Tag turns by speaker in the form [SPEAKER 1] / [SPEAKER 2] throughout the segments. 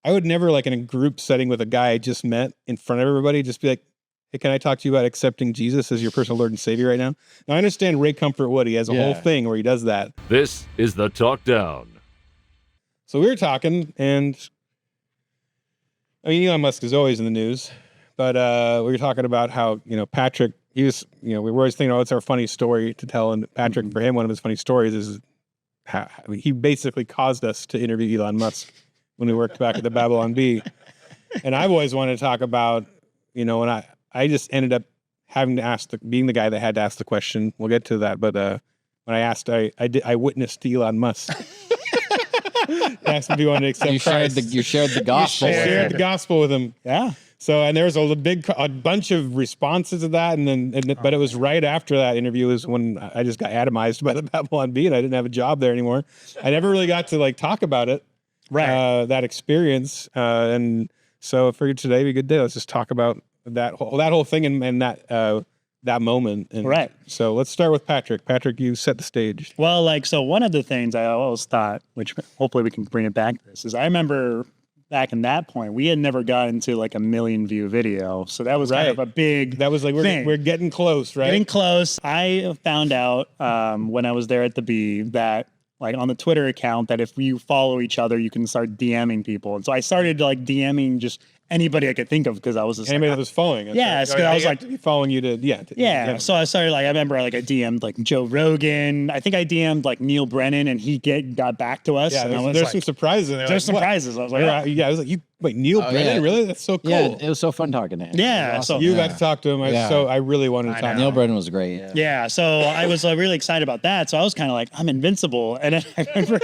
[SPEAKER 1] I would never, like, in a group setting with a guy I just met in front of everybody, just be like, hey, can I talk to you about accepting Jesus as your personal Lord and Savior right now? Now, I understand Ray Comfort Wood. He has a whole thing where he does that.
[SPEAKER 2] This is the Talk Down.
[SPEAKER 1] So we were talking, and I mean, Elon Musk is always in the news, but we were talking about how, Patrick, he was, we were always thinking, oh, it's our funny story to tell. And Patrick, for him, one of his funny stories is how he basically caused us to interview Elon Musk when we worked back at the Babylon Bee. And I've always wanted to talk about, when I just ended up having to being the guy that had to ask the question. We'll get to that. But when I asked, I witnessed Elon Musk. Asked if he wanted to accept Christ.
[SPEAKER 3] You shared the gospel.
[SPEAKER 1] Shared the gospel with him.
[SPEAKER 4] Yeah.
[SPEAKER 1] So, and there was a bunch of responses to that, but it was right after that interview is when I just got atomized by the Babylon Bee, and I didn't have a job there anymore. I never really got to talk about it,
[SPEAKER 4] right?
[SPEAKER 1] That experience, and so for today, be a good day. Let's just talk about that whole thing and that moment. And
[SPEAKER 4] right.
[SPEAKER 1] So let's start with Patrick. Patrick, you set the stage.
[SPEAKER 4] Well, so one of the things I always thought, which hopefully we can bring it back to this, is I remember back in that point, we had never gotten to a 1 million view video. So that was kind of a big
[SPEAKER 1] That was we're getting close, right?
[SPEAKER 4] Getting close. I found out when I was there at the Bee that on the Twitter account that if you follow each other, you can start DMing people. And so I started DMing just anybody I could think of because I was just
[SPEAKER 1] anybody that was following.
[SPEAKER 4] Yeah, because I was
[SPEAKER 1] following you to
[SPEAKER 4] So I started I remember I DM'd Joe Rogan. I think I DM'd Neil Brennan, and he got back to us.
[SPEAKER 1] Yeah,
[SPEAKER 4] and
[SPEAKER 1] there's some surprises in there.
[SPEAKER 4] There's some surprises. I was like,
[SPEAKER 1] I was like, wait, Neil Brennan, really? That's so cool.
[SPEAKER 3] Yeah, it was so fun talking to him.
[SPEAKER 4] Yeah,
[SPEAKER 3] awesome.
[SPEAKER 4] so
[SPEAKER 1] you got to talk to him. I really wanted to talk.
[SPEAKER 3] Neil Brennan was great.
[SPEAKER 4] Yeah, so I was really excited about that. So I was kind of I'm invincible, and then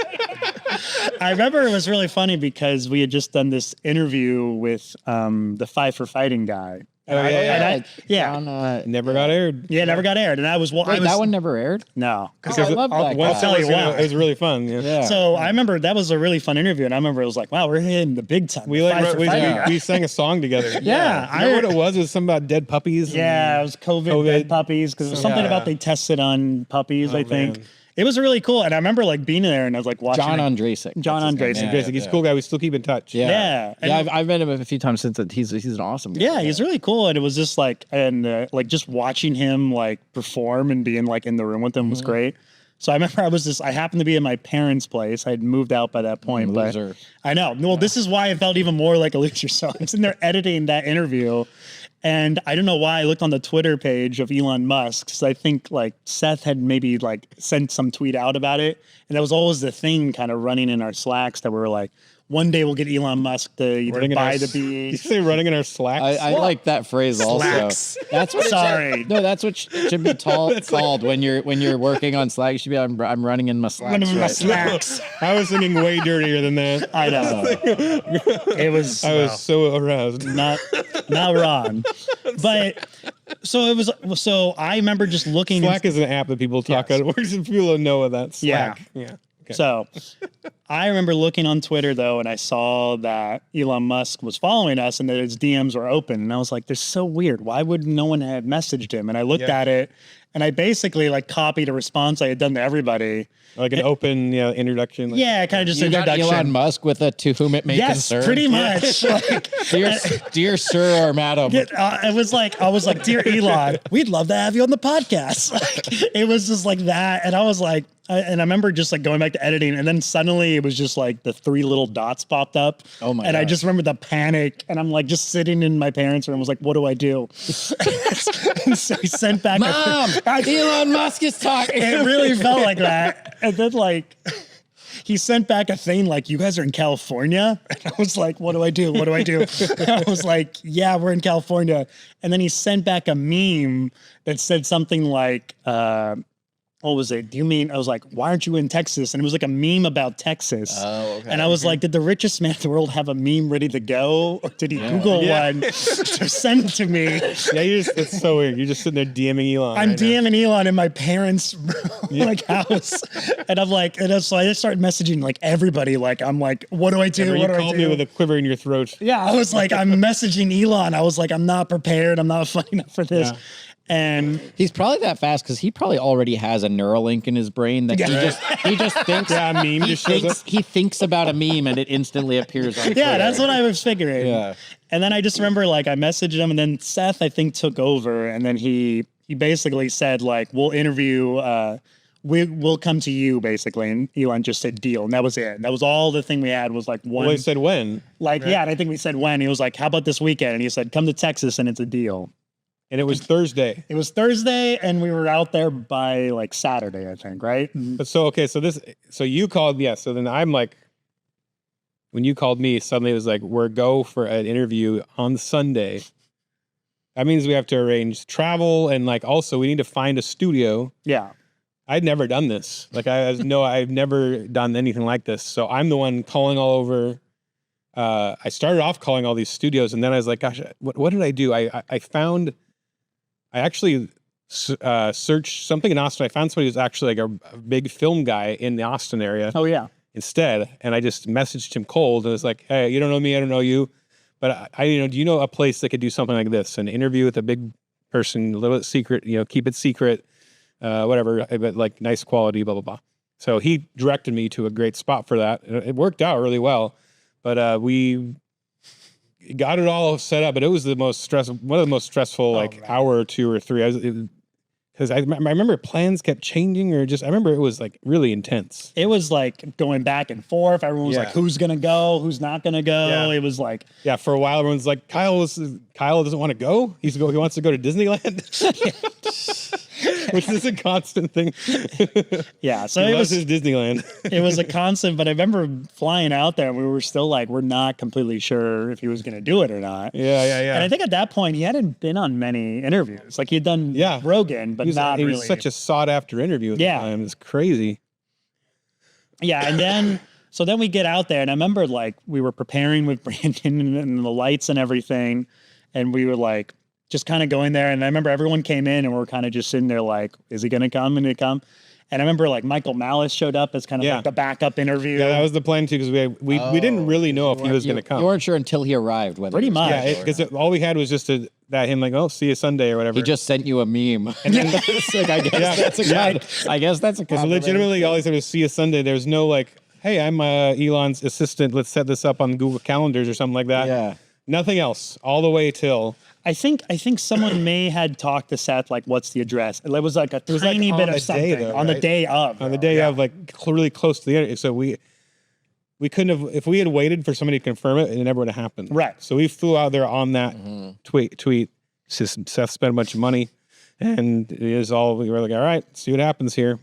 [SPEAKER 4] I remember it was really funny because we had just done this interview with the Five for Fighting guy.
[SPEAKER 1] Never got aired.
[SPEAKER 4] Yeah, never got aired. And I was
[SPEAKER 3] that one never aired?
[SPEAKER 4] No.
[SPEAKER 3] Because I love that guy.
[SPEAKER 4] I'll tell you why.
[SPEAKER 1] It was really fun. Yeah.
[SPEAKER 4] So I remember that was a really fun interview, and I remember it was wow, we're hitting the big time.
[SPEAKER 1] We sang a song together.
[SPEAKER 4] Yeah.
[SPEAKER 1] I know what it was. It was something about dead puppies.
[SPEAKER 4] Yeah, it was COVID dead puppies, because it was something about they tested on puppies, I think. Man. It was really cool, and I remember being there, and I was watching
[SPEAKER 3] John Andresic.
[SPEAKER 1] He's a cool guy. We still keep in touch.
[SPEAKER 3] Yeah. I've met him a few times since. He's an awesome guy.
[SPEAKER 4] Yeah, he's really cool, and it was just just watching him perform and being in the room with him was great. So I remember I happened to be in my parents' place. I had moved out by that point, but I know. Well, this is why I felt even more like a loser. So I'm sitting there editing that interview. And I don't know why I looked on the Twitter page of Elon Musk, because I think Seth had maybe sent some tweet out about it. And that was always the thing kind of running in our Slacks that we were one day we'll get Elon Musk to either buy the Bee.
[SPEAKER 1] Did you say running in our Slacks?
[SPEAKER 3] I like that phrase
[SPEAKER 4] Slacks.
[SPEAKER 3] also. That's what that's what should be called when you're working on Slack. You should be I'm running in my Slacks.
[SPEAKER 4] Running in my Slacks.
[SPEAKER 1] I was thinking way dirtier than that.
[SPEAKER 4] I know. I was
[SPEAKER 1] so aroused.
[SPEAKER 4] Not wrong. But so I remember just looking.
[SPEAKER 1] Slack is an app that people talk on. People don't know what that's Slack. Yeah. Okay.
[SPEAKER 4] So I remember looking on Twitter, though, and I saw that Elon Musk was following us and that his DMs were open. And I was like, this is so weird. Why would no one have messaged him? And I looked at it, and I basically copied a response I had done to everybody.
[SPEAKER 1] Like an open introduction.
[SPEAKER 4] Kind of just
[SPEAKER 3] you
[SPEAKER 4] introduction.
[SPEAKER 3] Got Elon Musk with a to whom it may concern.
[SPEAKER 4] Yes, pretty much.
[SPEAKER 3] Dear sir or madam.
[SPEAKER 4] I was like, dear Elon, we'd love to have you on the podcast. It was just that. And I was and I remember just going back to editing, and then suddenly it was just the 3 little dots popped up.
[SPEAKER 3] Oh my!
[SPEAKER 4] And
[SPEAKER 3] God.
[SPEAKER 4] I just remember the panic, and I'm just sitting in my parents' room. I was like, what do I do? And so he sent back,
[SPEAKER 3] Mom, Elon Musk is talking.
[SPEAKER 4] It really felt like that. And then he sent back a thing you guys are in California? And I was like, what do I do? What do I do? And I was like, yeah, we're in California. And then he sent back a meme that said something what was it? Do you mean? I was like, why aren't you in Texas? And it was a meme about Texas.
[SPEAKER 3] Oh, okay.
[SPEAKER 4] And I was like, did the richest man in the world have a meme ready to go? Or did he Google one to send it to me?
[SPEAKER 1] Yeah, it's so weird. You're just sitting there DMing Elon.
[SPEAKER 4] I'm DMing Elon in my parents' house. And I'm so I just started messaging everybody. I'm like, what do I do?
[SPEAKER 1] You called me with a quiver in your throat.
[SPEAKER 4] Yeah, I was I'm messaging Elon. I was I'm not prepared. I'm not funny enough for this. Yeah. And
[SPEAKER 3] he's probably that fast because he probably already has a Neuralink in his brain that he just thinks.
[SPEAKER 1] Yeah, a meme just shows up.
[SPEAKER 3] He thinks about a meme and it instantly appears on Twitter.
[SPEAKER 4] Yeah, that's what I was figuring.
[SPEAKER 3] Yeah.
[SPEAKER 4] And then I just remember like I messaged him, and then Seth I think took over, and then he basically said like we'll interview. We'll come to you basically, and Elon just said deal, and that was it. That was all the thing we had was like one.
[SPEAKER 1] Well, he said when.
[SPEAKER 4] Like right? Yeah, and I think we said when. He was like, "How about this weekend?" And he said, "Come to Texas, and it's a deal."
[SPEAKER 1] And it was Thursday.
[SPEAKER 4] It was Thursday, and we were out there by like Saturday, I think, right?
[SPEAKER 1] But so you called, yeah. So then I'm like, when you called me, suddenly it was like, we're go for an interview on Sunday. That means we have to arrange travel, and like also we need to find a studio.
[SPEAKER 4] Yeah.
[SPEAKER 1] I'd never done this. Like I've never done anything like this. So I'm the one calling all over. I started off calling all these studios, and then I was like, gosh, what did I do? I actually searched something in Austin. I found somebody who's actually like a big film guy in the Austin area.
[SPEAKER 4] Oh yeah.
[SPEAKER 1] Instead, and I just messaged him cold and was like, "Hey, you don't know me, I don't know you, but do you know a place that could do something like this? An interview with a big person, a little bit secret, keep it secret, whatever, but like nice quality, blah blah blah." So he directed me to a great spot for that. It worked out really well, but we got it all set up, but it was one of the most stressful hour or two or three. Because I remember plans kept changing, I remember it was like really intense.
[SPEAKER 4] It was like going back and forth. Everyone was like, "Who's gonna go? Who's not gonna go?"
[SPEAKER 1] Yeah.
[SPEAKER 4] It was like,
[SPEAKER 1] for a while, everyone's like, Kyle doesn't want to go. He wants to go to Disneyland, which is a constant thing.
[SPEAKER 4] Yeah, so
[SPEAKER 1] it
[SPEAKER 4] was
[SPEAKER 1] his Disneyland.
[SPEAKER 4] It was a constant, but I remember flying out there and we were still like, we're not completely sure if he was going to do it or not.
[SPEAKER 1] Yeah.
[SPEAKER 4] And I think at that point he hadn't been on many interviews. Like he'd done Rogan, but not really.
[SPEAKER 1] It was such a sought after interview at the time. It's crazy.
[SPEAKER 4] Yeah, and then so then we get out there, and I remember like we were preparing with Brandon and the lights and everything, and we were like just kind of going there. And I remember everyone came in and we we're kind of just sitting there like, is he going to come? And he come. And I remember like Michael Malice showed up as kind of like the backup interview.
[SPEAKER 1] Yeah, that was the plan too, because we didn't really know if he was going to come.
[SPEAKER 3] You weren't sure until he arrived.
[SPEAKER 4] Pretty much.
[SPEAKER 1] Yeah, because all we had was just him like, oh, see you Sunday or whatever.
[SPEAKER 3] He just sent you a meme. And then like, I guess that's a
[SPEAKER 1] compliment. Legitimately, all he said was see you Sunday. There's no like, hey, I'm Elon's assistant. Let's set this up on Google Calendars or something like that.
[SPEAKER 3] Yeah.
[SPEAKER 1] Nothing else. All the way till.
[SPEAKER 4] I think someone may had talked to Seth like, what's the address? It was like a tiny bit of something on the day of.
[SPEAKER 1] On the day of, like really close to the interview. So we couldn't have, if we had waited for somebody to confirm it, it never would have happened.
[SPEAKER 4] Right.
[SPEAKER 1] So we flew out there on that tweet. Seth spent a bunch of money, and we were like, all right, see what happens here.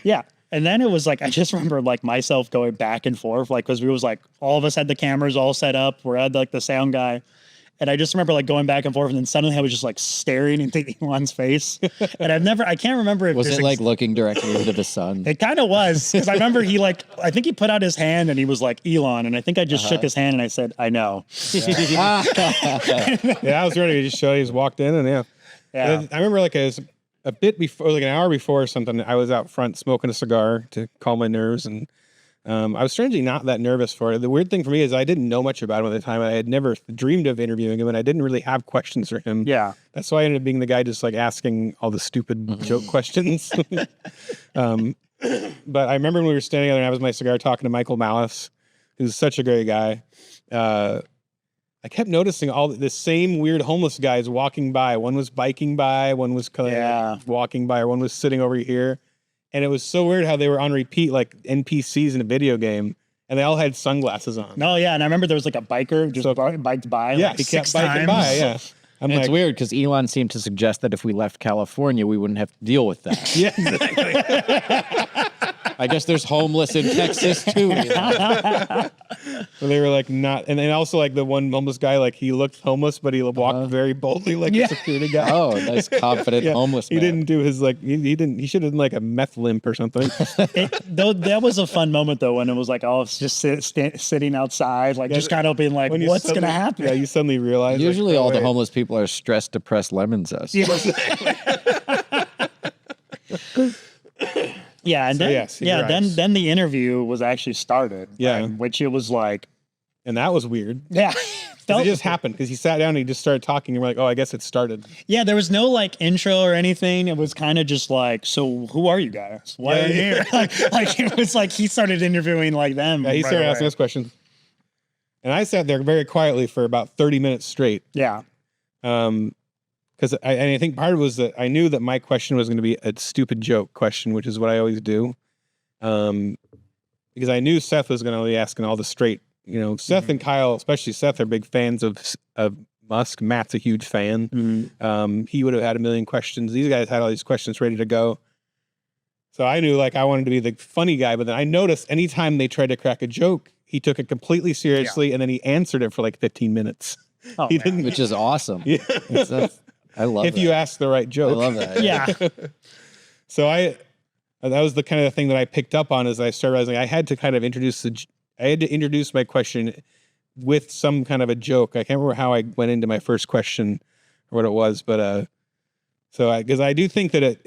[SPEAKER 4] Yeah. And then it was like, I just remember like myself going back and forth, like, because we was like, all of us had the cameras all set up. We had like the sound guy. And I just remember like going back and forth, and then suddenly I was just like staring into Elon's face. And I can't remember if
[SPEAKER 3] was it like looking directly into the sun?
[SPEAKER 4] It kind of was, because I remember I think he put out his hand and he was like, Elon. And I think I just shook his hand and I said, I know.
[SPEAKER 1] Yeah, I was ready to just show you. He just walked in and I remember like a bit before, like an hour before or something, I was out front smoking a cigar to calm my nerves, and I was strangely not that nervous for it. The weird thing for me is I didn't know much about him at the time. I had never dreamed of interviewing him, and I didn't really have questions for him.
[SPEAKER 4] Yeah.
[SPEAKER 1] That's why I ended up being the guy just like asking all the stupid joke questions. But I remember when we were standing there and I was my cigar talking to Michael Malice, who's such a great guy. I kept noticing all the same weird homeless guys walking by. One was biking by, one was walking by, or one was sitting over here. And it was so weird how they were on repeat, like NPCs in a video game, and they all had sunglasses on.
[SPEAKER 4] No, yeah, and I remember there was like a biker just biked by.
[SPEAKER 1] Yeah,
[SPEAKER 4] like
[SPEAKER 1] he kept
[SPEAKER 4] 6
[SPEAKER 1] biking
[SPEAKER 4] times.
[SPEAKER 1] by. Yeah,
[SPEAKER 3] it's weird because Elon seemed to suggest that if we left California, we wouldn't have to deal with that.
[SPEAKER 1] Yeah, exactly.
[SPEAKER 3] I guess there's homeless in Texas too.
[SPEAKER 1] So they were like not, and then also like the one homeless guy, like he looked homeless, but he walked very boldly like a security guy.
[SPEAKER 3] Oh, nice, confident homeless man.
[SPEAKER 1] He didn't do his like he should have done like a meth limp or something.
[SPEAKER 4] Though that was a fun moment though, when it was like, it's just sitting outside, like just kind of being like, what's gonna happen?
[SPEAKER 1] Yeah, you suddenly realize.
[SPEAKER 3] Usually, all the homeless people are stressed, depressed lemon zest.
[SPEAKER 4] Yeah. Yeah, and then the interview was actually started.
[SPEAKER 1] Yeah,
[SPEAKER 4] which it was like,
[SPEAKER 1] and that was weird.
[SPEAKER 4] Yeah,
[SPEAKER 1] It just happened because he sat down and he just started talking and we're like, oh, I guess it started.
[SPEAKER 4] Yeah, there was no like intro or anything. It was kind of just like, so who are you guys? Why are you here? like it was like he started interviewing like them.
[SPEAKER 1] Yeah, he started asking us questions. And I sat there very quietly for about 30 minutes straight.
[SPEAKER 4] Yeah.
[SPEAKER 1] Because I think part of it was that I knew that my question was going to be a stupid joke question, which is what I always do. Because I knew Seth was going to be asking all the straight, Seth and Kyle, especially Seth, are big fans of Musk. Matt's a huge fan. He would have had a million questions. These guys had all these questions ready to go. So I knew like I wanted to be the funny guy, but then I noticed anytime they tried to crack a joke, he took it completely seriously and then he answered it for like 15 minutes.
[SPEAKER 3] Oh,
[SPEAKER 1] he didn't,
[SPEAKER 3] which is awesome.
[SPEAKER 1] Yeah.
[SPEAKER 3] I love
[SPEAKER 1] if
[SPEAKER 3] that.
[SPEAKER 1] you ask the right joke.
[SPEAKER 3] I love that.
[SPEAKER 4] Yeah.
[SPEAKER 1] So that was the kind of thing that I picked up on as I started realizing I had to kind of introduce my question with some kind of a joke. I can't remember how I went into my first question or what it was, but because I do think that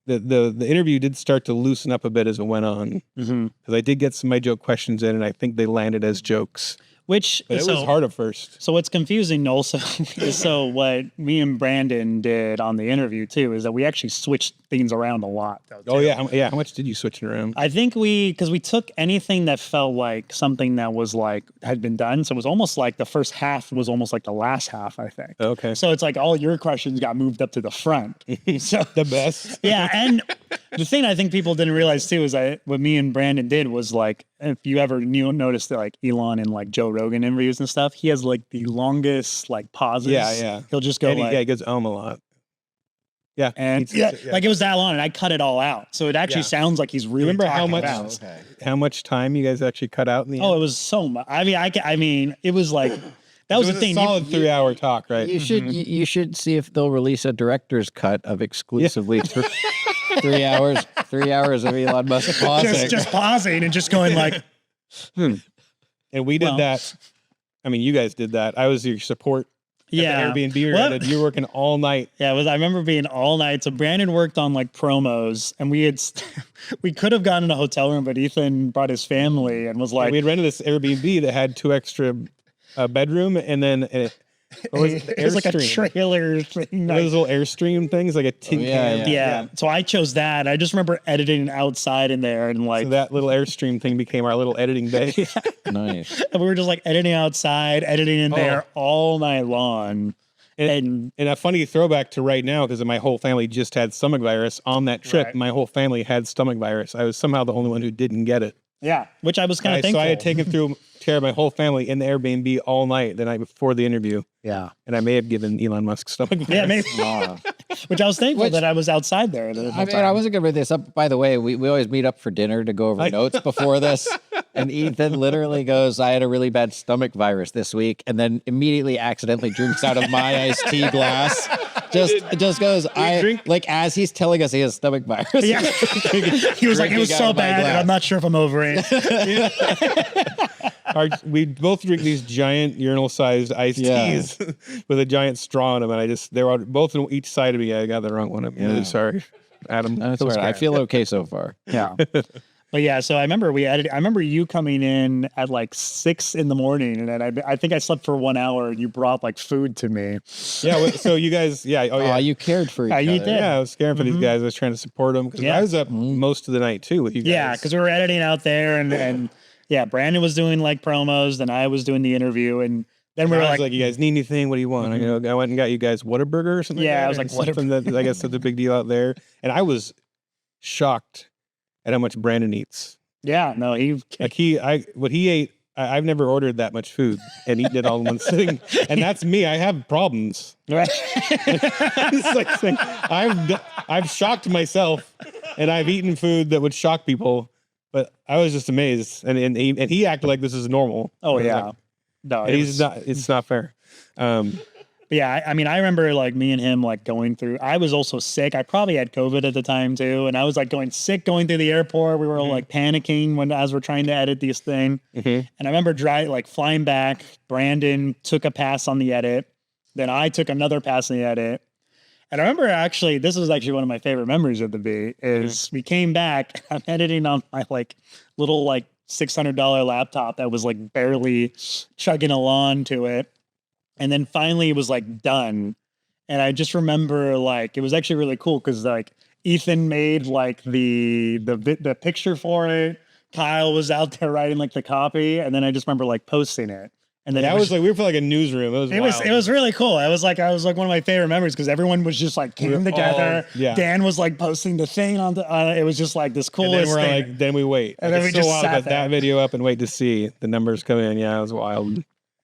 [SPEAKER 1] the interview did start to loosen up a bit as it went on, because I did get some of my joke questions in, and I think they landed as jokes.
[SPEAKER 4] But
[SPEAKER 1] it was hard at first.
[SPEAKER 4] So what's confusing also is what me and Brandon did on the interview too is that we actually switched things around a lot.
[SPEAKER 1] Oh yeah, how much did you switch it around?
[SPEAKER 4] I think because we took anything that felt like something that was like had been done, so it was almost like the first half was almost like the last half. I think.
[SPEAKER 1] Okay.
[SPEAKER 4] So it's like all your questions got moved up to the front. So
[SPEAKER 1] the best.
[SPEAKER 4] Yeah, and the thing I think people didn't realize too is that what me and Brandon did was like, if you ever noticed that like Elon and like Joe Rogan interviews and stuff, he has like the longest like pauses.
[SPEAKER 1] Yeah.
[SPEAKER 4] He'll just go
[SPEAKER 1] he goes a lot. Yeah,
[SPEAKER 4] and like it was that long, and I cut it all out, so it actually sounds like he's really.
[SPEAKER 1] Remember how much time you guys actually cut out in the end?
[SPEAKER 4] Oh, it was so much. I mean, it was like that was the thing.
[SPEAKER 1] Solid 3-hour talk, right?
[SPEAKER 3] You should see if they'll release a director's cut of exclusively 3 hours. 3 hours of Elon Musk pausing,
[SPEAKER 4] just pausing and just going like.
[SPEAKER 1] And we did that. I mean, you guys did that. I was your support.
[SPEAKER 4] Yeah,
[SPEAKER 1] Airbnb related. You were working all night.
[SPEAKER 4] Yeah, I remember being all night. So Brandon worked on like promos, and we could have gotten a hotel room, but Ethan brought his family and was like,
[SPEAKER 1] we had rented this Airbnb that had 2 extra bedroom, and then it
[SPEAKER 4] was like a trailer thing.
[SPEAKER 1] Those little Airstream things, like a tin can.
[SPEAKER 4] Yeah. So I chose that. I just remember editing outside in there, and like
[SPEAKER 1] so that little Airstream thing became our little editing bay.
[SPEAKER 3] Nice.
[SPEAKER 4] And we were just like editing outside, editing in there all night long. And
[SPEAKER 1] a funny throwback to right now, because my whole family just had stomach virus on that trip. Right. My whole family had stomach virus. I was somehow the only one who didn't get it.
[SPEAKER 4] Yeah, which I was kind of thankful.
[SPEAKER 1] So I had taken through care of my whole family in the Airbnb all night the night before the interview.
[SPEAKER 4] Yeah.
[SPEAKER 1] And I may have given Elon Musk stomach virus.
[SPEAKER 4] Yeah, maybe. Which I was thankful that I was outside there.
[SPEAKER 3] I wasn't going to bring this up. By the way, we always meet up for dinner to go over notes before this. And Ethan literally goes, I had a really bad stomach virus this week. And then immediately accidentally drinks out of my iced tea glass. Just goes, as he's telling us he has stomach virus.
[SPEAKER 4] Yeah. He was like, it was so bad, and I'm not sure if I'm over it.
[SPEAKER 1] We both drink these giant urinal-sized iced teas with a giant straw in them, and they were both on each side of me. I got the wrong one. I'm really sorry, Adam.
[SPEAKER 3] That's all right. I feel okay so far.
[SPEAKER 4] Yeah. But yeah, so I remember you coming in at like 6 a.m, and then I think I slept for 1 hour, and you brought like food to me.
[SPEAKER 1] Yeah, so you guys,
[SPEAKER 3] you cared for each other.
[SPEAKER 1] You did. Yeah, I was caring for these guys. I was trying to support them because I was up most of the night too with you guys.
[SPEAKER 4] Yeah, because we were editing out there, and Brandon was doing like promos, then I was doing the interview, and then we were like,
[SPEAKER 1] you guys need anything? What do you want? I went and got you guys Whataburger or something.
[SPEAKER 4] Yeah, I was like,
[SPEAKER 1] something that I guess that's a big deal out there, and I was shocked at how much Brandon eats.
[SPEAKER 4] Yeah, no,
[SPEAKER 1] what he ate. I've never ordered that much food and eaten it all in one sitting, and that's me. I have problems.
[SPEAKER 4] Right?
[SPEAKER 1] It's like saying, I've shocked myself, and I've eaten food that would shock people, but I was just amazed, and he acted like this is normal.
[SPEAKER 4] Oh yeah, no,
[SPEAKER 1] he's not. It's not fair.
[SPEAKER 4] But yeah, I mean, I remember like me and him like going through. I was also sick. I probably had COVID at the time too, and I was like going through the airport. We were all like panicking as we're trying to edit this thing. And I remember flying back. Brandon took a pass on the edit, then I took another pass on the edit. And I remember this was actually one of my favorite memories of the B. Is we came back. I'm editing on my like little like $600 laptop that was like barely chugging along to it. And then finally it was like done. And I just remember like, it was actually really cool because like Ethan made like the picture for it. Kyle was out there writing like the copy. And then I just remember like posting it. And then
[SPEAKER 1] that was like, we were for like a newsroom. It
[SPEAKER 4] was really cool. I was like one of my favorite memories because everyone was just like came together. Dan was like posting the thing on it was just like this coolest
[SPEAKER 1] thing.
[SPEAKER 4] Like,
[SPEAKER 1] then we wait.
[SPEAKER 4] And then we just sat there.
[SPEAKER 1] That video up and wait to see the numbers come in. Yeah, it was wild.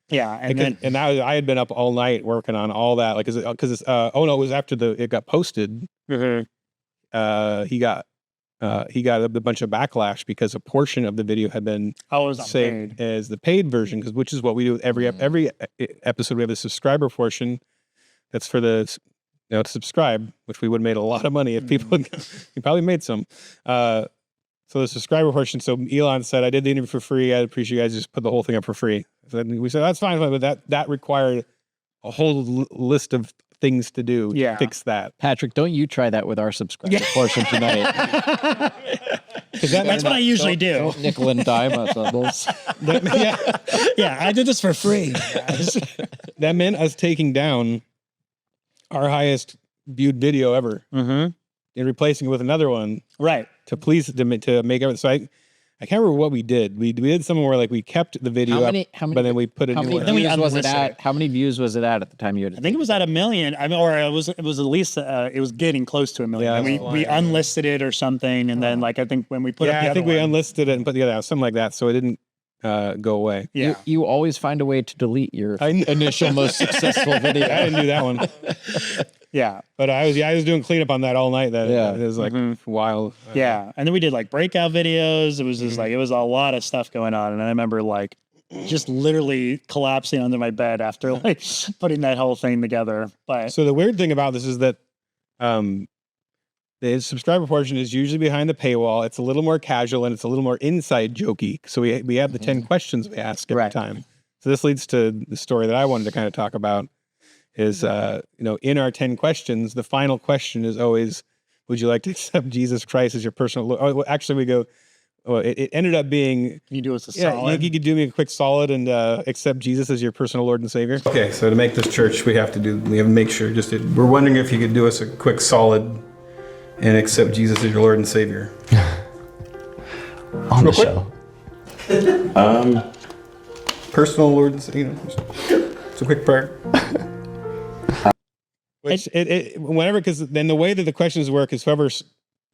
[SPEAKER 4] Yeah,
[SPEAKER 1] I had been up all night working on all that, like, because it's it was after it got posted.
[SPEAKER 4] Mm-hmm.
[SPEAKER 1] He got a bunch of backlash because a portion of the video had been saved as the paid version, which is what we do with every episode. We have the subscriber portion that's for the to subscribe, which we would have made a lot of money if people you probably made some. So the subscriber portion. So Elon said, "I did the interview for free. I'd appreciate you guys just put the whole thing up for free." So we said, "That's fine," but that required a whole list of things to do to fix that.
[SPEAKER 3] Patrick, don't you try that with our subscriber portion tonight?
[SPEAKER 4] That's what I usually do.
[SPEAKER 3] Don't nickel and dime us on this.
[SPEAKER 4] Yeah, I did this for free.
[SPEAKER 1] That meant us taking down our highest viewed video ever and replacing it with another one.
[SPEAKER 4] Right.
[SPEAKER 1] To make everything. So I can't remember what we did. We did something where like we kept the video but then we put it.
[SPEAKER 3] How many views was it at? How many views was it at the time you had it?
[SPEAKER 4] I think it was at 1 million. I mean, or it was at least it was getting close to 1 million.
[SPEAKER 1] Yeah,
[SPEAKER 4] we unlisted it or something, and then like I think when we put up the other
[SPEAKER 1] we unlisted it and put the other out, something like that, so it didn't go away.
[SPEAKER 4] Yeah,
[SPEAKER 3] you always find a way to delete your initial most successful video.
[SPEAKER 1] I didn't do that one.
[SPEAKER 4] Yeah,
[SPEAKER 1] but I was doing cleanup on that all night. It was like wild.
[SPEAKER 4] Yeah, and then we did like breakout videos. It was just like it was a lot of stuff going on, and I remember like just literally collapsing under my bed after like putting that whole thing together. But
[SPEAKER 1] so the weird thing about this is that the subscriber portion is usually behind the paywall. It's a little more casual and it's a little more inside jokey. So we have the 10 questions we ask every time. So this leads to the story that I wanted to kind of talk about. Is in our 10 questions, the final question is always, would you like to accept Jesus Christ as your personal Lord? Oh, actually, we go, it ended up being,
[SPEAKER 4] can you do us a solid?
[SPEAKER 1] You could do me a quick solid and accept Jesus as your personal Lord and Savior. Okay, so to make this church, we have to make sure, we're wondering if you could do us a quick solid and accept Jesus as your Lord and Savior.
[SPEAKER 5] On the show.
[SPEAKER 1] Personal Lord and Savior. It's a quick prayer. Which whenever, because then the way that the questions work is whoever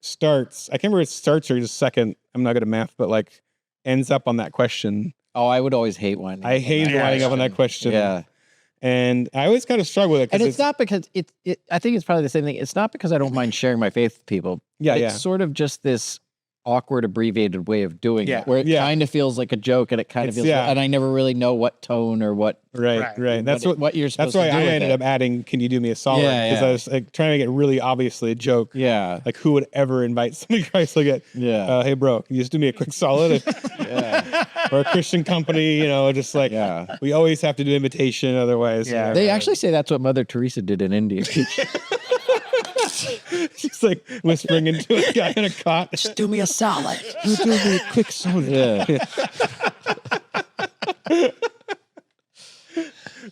[SPEAKER 1] starts, I can't remember if it starts or just second, I'm not good at math, but like ends up on that question.
[SPEAKER 3] Oh, I would always hate winding.
[SPEAKER 1] I hate winding up on that question.
[SPEAKER 3] Yeah.
[SPEAKER 1] And I always kind of struggle with it.
[SPEAKER 3] And it's not because I think it's probably the same thing. It's not because I don't mind sharing my faith with people.
[SPEAKER 1] It's
[SPEAKER 3] sort of just this awkward abbreviated way of doing it where it kind of feels like a joke and it kind of feels and I never really know what tone or what
[SPEAKER 1] right that's what
[SPEAKER 3] you're supposed to do.
[SPEAKER 1] That's why I ended up adding, can you do me a solid, because I was like trying to make it really obviously a joke. Like who would ever invite somebody to Christ like it? Hey bro, can you just do me a quick solid? Or a Christian company, just like we always have to do invitation otherwise.
[SPEAKER 3] They actually say that's what Mother Teresa did in India.
[SPEAKER 1] She's like whispering into a guy in a cot.
[SPEAKER 3] Just do me a solid.
[SPEAKER 1] You do me a quick solid.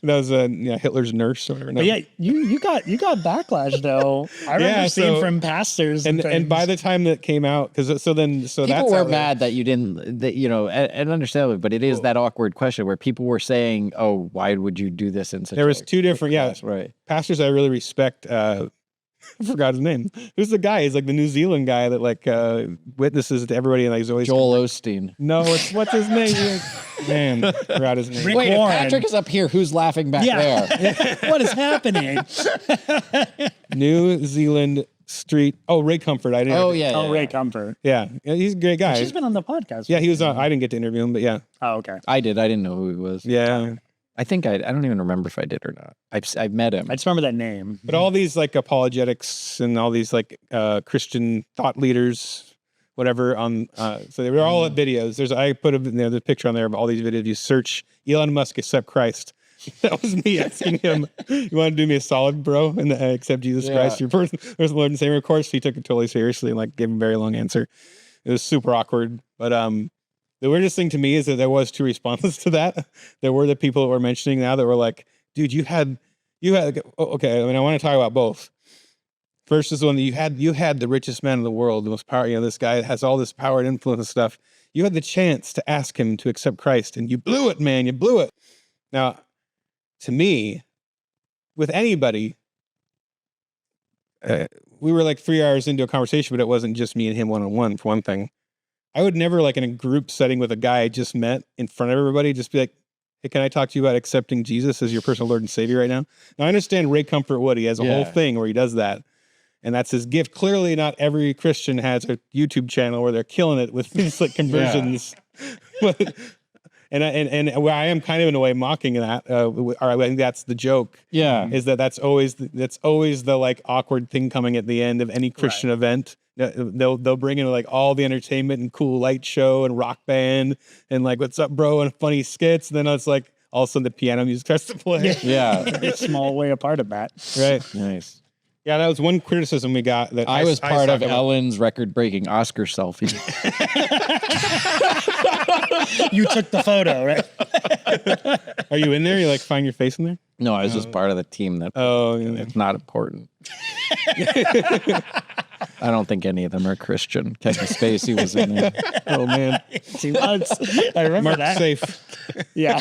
[SPEAKER 1] That was Hitler's nurse or whatever.
[SPEAKER 4] No. But you got backlash though. I remember seeing from pastors
[SPEAKER 1] and by the time that came out, because
[SPEAKER 3] people were mad that you didn't, and understandably, but it is that awkward question where people were saying, "Oh, why would you do this?" In such
[SPEAKER 1] there was two different pastors I really respect. I forgot his name. Who's the guy? He's like the New Zealand guy that like witnesses to everybody, and like, he's always
[SPEAKER 3] Joel Osteen.
[SPEAKER 1] No, what's his name? Man, forgot his name.
[SPEAKER 3] Wait, if Patrick is up here, who's laughing back there?
[SPEAKER 4] What is happening?
[SPEAKER 1] New Zealand Street. Oh, Ray Comfort. I didn't.
[SPEAKER 4] Ray Comfort.
[SPEAKER 1] Yeah, he's a great guy.
[SPEAKER 4] He's been on the podcast.
[SPEAKER 1] Yeah, he was on. I didn't get to interview him, but yeah.
[SPEAKER 4] Oh, okay.
[SPEAKER 3] I did. I didn't know who he was.
[SPEAKER 1] Yeah.
[SPEAKER 3] I think I don't even remember if I did or not. I've met him.
[SPEAKER 4] I just remember that name.
[SPEAKER 1] But all these like apologetics and all these like Christian thought leaders, whatever, on so they were all at videos. I put the picture on there of all these videos. You search Elon Musk accept Christ. That was me asking him, "You want to do me a solid, bro, and accept Jesus Christ, your personal Lord and Savior?" Of course, he took it totally seriously and like gave him a very long answer. It was super awkward, but the weirdest thing to me is that there was two responses to that. There were the people that were mentioning now that were like, dude, you had, okay. I mean, I want to talk about both. First is the one that you had the richest man in the world, the most power, this guy has all this power and influence and stuff. You had the chance to ask him to accept Christ and you blew it, man. You blew it. Now, to me, with anybody, we were like 3 hours into a conversation, but it wasn't just me and him one-on-one, for one thing. I would never, like in a group setting with a guy I just met in front of everybody, just be like, hey, can I talk to you about accepting Jesus as your personal Lord and Savior right now? Now, I understand Ray Comfort Wood. He has a whole thing where he does that. And that's his gift. Clearly, not every Christian has a YouTube channel where they're killing it with these like conversions. But, and where I am kind of in a way mocking that, or I think that's the joke.
[SPEAKER 3] Yeah,
[SPEAKER 1] is that's always the like awkward thing coming at the end of any Christian event. They'll bring in like all the entertainment and cool light show and rock band and like what's up, bro, and funny skits. And then it's like all of a sudden the piano music starts to play.
[SPEAKER 3] Yeah,
[SPEAKER 4] it's a small way apart of that.
[SPEAKER 1] Right.
[SPEAKER 3] Nice.
[SPEAKER 1] Yeah, that was one criticism we got. That
[SPEAKER 3] I was part of Ellen's record-breaking Oscar selfie.
[SPEAKER 4] You took the photo, right?
[SPEAKER 1] Are you in there? You like find your face in there?
[SPEAKER 3] No, I was just part of the team that.
[SPEAKER 1] Oh, yeah.
[SPEAKER 3] It's not important. I don't think any of them are Christian. Kevin Spacey was in there.
[SPEAKER 1] Oh man,
[SPEAKER 4] He was. I remember
[SPEAKER 1] Mark's
[SPEAKER 4] that.
[SPEAKER 1] safe.
[SPEAKER 4] Yeah.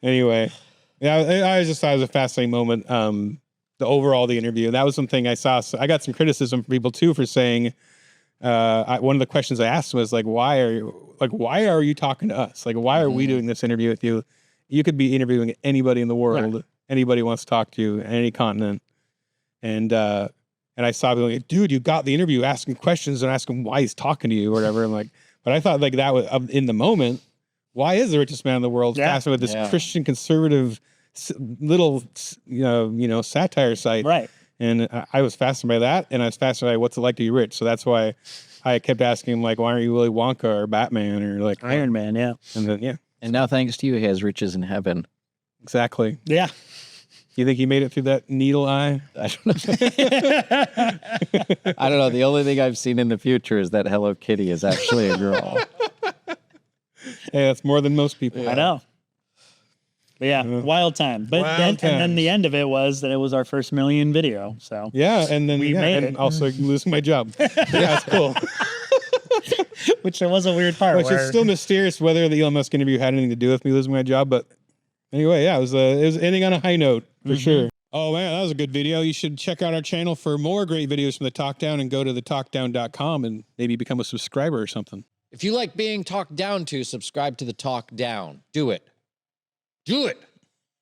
[SPEAKER 1] Anyway, yeah, I just thought it was a fascinating moment. The interview. That was something I saw. So I got some criticism from people too for saying. One of the questions I asked was like, why are you talking to us? Like, why are we doing this interview with you? You could be interviewing anybody in the world. Yeah. Anybody wants to talk to you, any continent. And I saw people like, dude, you got the interview asking questions and asking why he's talking to you or whatever. I'm like, but I thought like that was in the moment. Why is the richest man in the world fascinated with this Christian conservative little, satire site?
[SPEAKER 4] Right.
[SPEAKER 1] And I was fascinated by that. And I was fascinated by what's it like to be rich. So that's why I kept asking him, like, why aren't you Willy Wonka or Batman or like
[SPEAKER 4] Iron Man? Yeah.
[SPEAKER 1] And then,
[SPEAKER 3] And now, thanks to you, he has riches in heaven.
[SPEAKER 1] Exactly.
[SPEAKER 4] Yeah.
[SPEAKER 1] You think he made it through that needle eye?
[SPEAKER 3] I don't know. I don't know. The only thing I've seen in the future is that Hello Kitty is actually a girl.
[SPEAKER 1] Hey, that's more than most people.
[SPEAKER 4] Yeah. I know. But yeah, wild time. But and then the end of it was that it was our first million video. So
[SPEAKER 1] yeah, and then
[SPEAKER 4] we made it.
[SPEAKER 1] Also losing my job. Yeah, it's cool.
[SPEAKER 4] Which there was a weird part.
[SPEAKER 1] Which is still mysterious whether the Elon Musk interview had anything to do with me losing my job. But anyway, yeah, it was ending on a high note for sure. Oh man, that was a good video. You should check out our channel for more great videos from the Talk Down and go to thetalkdown.com and maybe become a subscriber or something.
[SPEAKER 3] If you like being talked down to, subscribe to the Talk Down. Do it. Do it.